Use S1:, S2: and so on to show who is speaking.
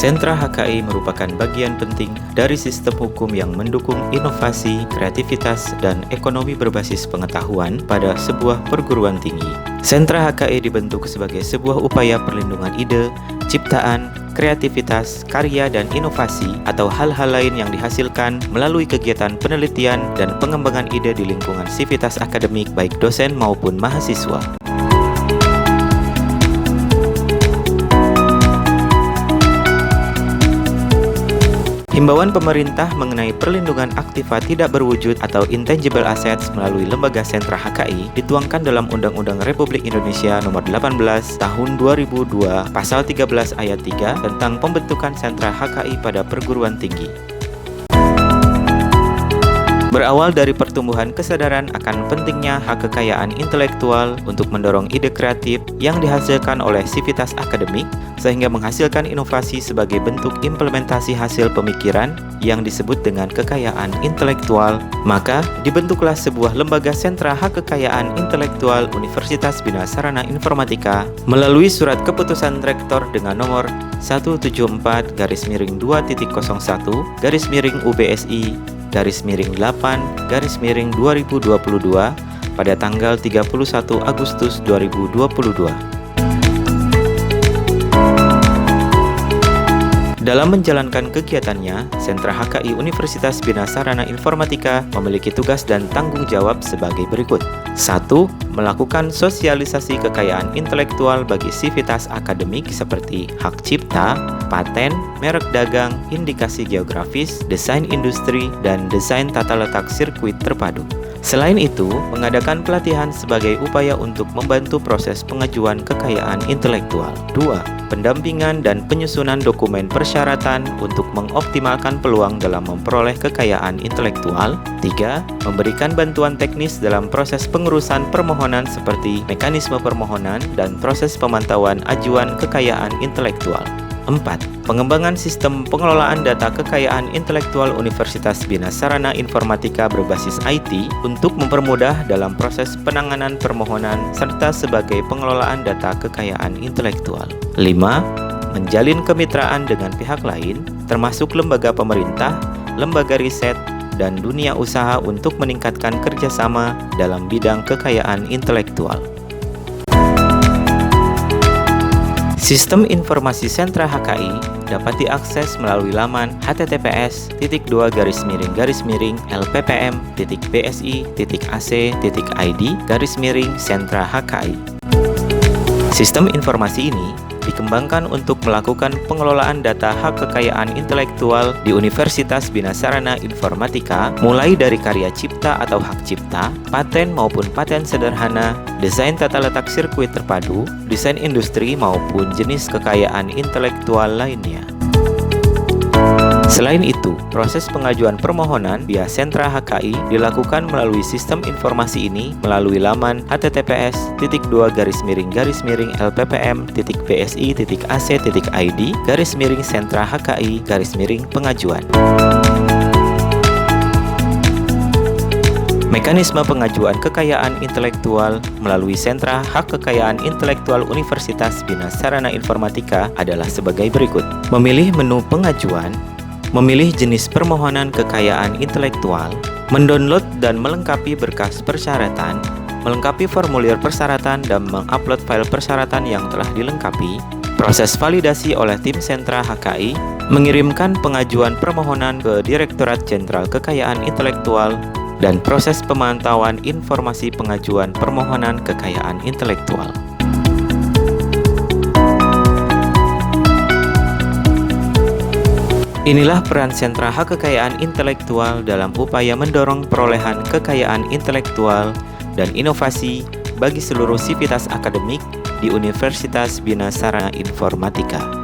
S1: Sentra HKI merupakan bagian penting dari sistem hukum yang mendukung inovasi, kreativitas, dan ekonomi berbasis pengetahuan pada sebuah perguruan tinggi. Sentra HKI dibentuk sebagai sebuah upaya perlindungan ide, ciptaan, kreativitas, karya, dan inovasi atau hal-hal lain yang dihasilkan melalui kegiatan penelitian dan pengembangan ide di lingkungan sivitas akademik baik dosen maupun mahasiswa. Himbauan pemerintah mengenai perlindungan aktiva tidak berwujud atau intangible assets melalui lembaga sentra HKI dituangkan dalam Undang-Undang Republik Indonesia Nomor 18 Tahun 2002 Pasal 13 Ayat 3 tentang pembentukan sentra HKI pada perguruan tinggi. Berawal dari pertumbuhan kesadaran akan pentingnya hak kekayaan intelektual untuk mendorong ide kreatif yang dihasilkan oleh sivitas akademik, sehingga menghasilkan inovasi sebagai bentuk implementasi hasil pemikiran yang disebut dengan kekayaan intelektual, maka dibentuklah sebuah lembaga sentra hak kekayaan intelektual Universitas Bina Sarana Informatika melalui surat keputusan rektor dengan nomor 174-UBSI-8-2022 pada tanggal 31 Agustus 2022. Dalam menjalankan kegiatannya, Sentra HKI Universitas Bina Sarana Informatika memiliki tugas dan tanggung jawab sebagai berikut. 1. Melakukan sosialisasi kekayaan intelektual bagi sivitas akademik seperti hak cipta, paten, merek dagang, indikasi geografis, desain industri, dan desain tata letak sirkuit terpadu. Selain itu, mengadakan pelatihan sebagai upaya untuk membantu proses pengajuan kekayaan intelektual. 2. Pendampingan dan penyusunan dokumen persyaratan untuk mengoptimalkan peluang dalam memperoleh kekayaan intelektual. 3. Memberikan bantuan teknis dalam proses pengurusan permohonan seperti mekanisme permohonan dan proses pemantauan ajuan kekayaan intelektual. 4. Pengembangan sistem pengelolaan data kekayaan intelektual Universitas Bina Sarana Informatika berbasis IT untuk mempermudah dalam proses penanganan permohonan serta sebagai pengelolaan data kekayaan intelektual. 5. Menjalin kemitraan dengan pihak lain, termasuk lembaga pemerintah, lembaga riset, dan dunia usaha untuk meningkatkan kerjasama dalam bidang kekayaan intelektual. Sistem informasi sentra HKI dapat diakses melalui laman https://lppm.bsi.ac.id/sentra HKI. Sistem informasi ini dikembangkan untuk melakukan pengelolaan data hak kekayaan intelektual di Universitas Bina Sarana Informatika, mulai dari karya cipta atau hak cipta, paten maupun paten sederhana, desain tata letak sirkuit terpadu, desain industri maupun jenis kekayaan intelektual lainnya. Selain itu, proses pengajuan permohonan via sentra HKI dilakukan melalui sistem informasi ini melalui laman https://lppm.bsi.ac.id/sentra HKI/pengajuan. Mekanisme pengajuan kekayaan intelektual melalui Sentra Hak Kekayaan Intelektual Universitas Bina Sarana Informatika adalah sebagai berikut. Memilih menu pengajuan, memilih jenis permohonan kekayaan intelektual, mendownload dan melengkapi berkas persyaratan, melengkapi formulir persyaratan dan mengupload file persyaratan yang telah dilengkapi, proses validasi oleh tim Sentra HKI, mengirimkan pengajuan permohonan ke Direktorat Jenderal Kekayaan Intelektual, dan proses pemantauan informasi pengajuan permohonan kekayaan intelektual. Inilah peran Sentra Hak Kekayaan Intelektual dalam upaya mendorong perolehan kekayaan intelektual dan inovasi bagi seluruh sivitas akademik di Universitas Bina Sarana Informatika.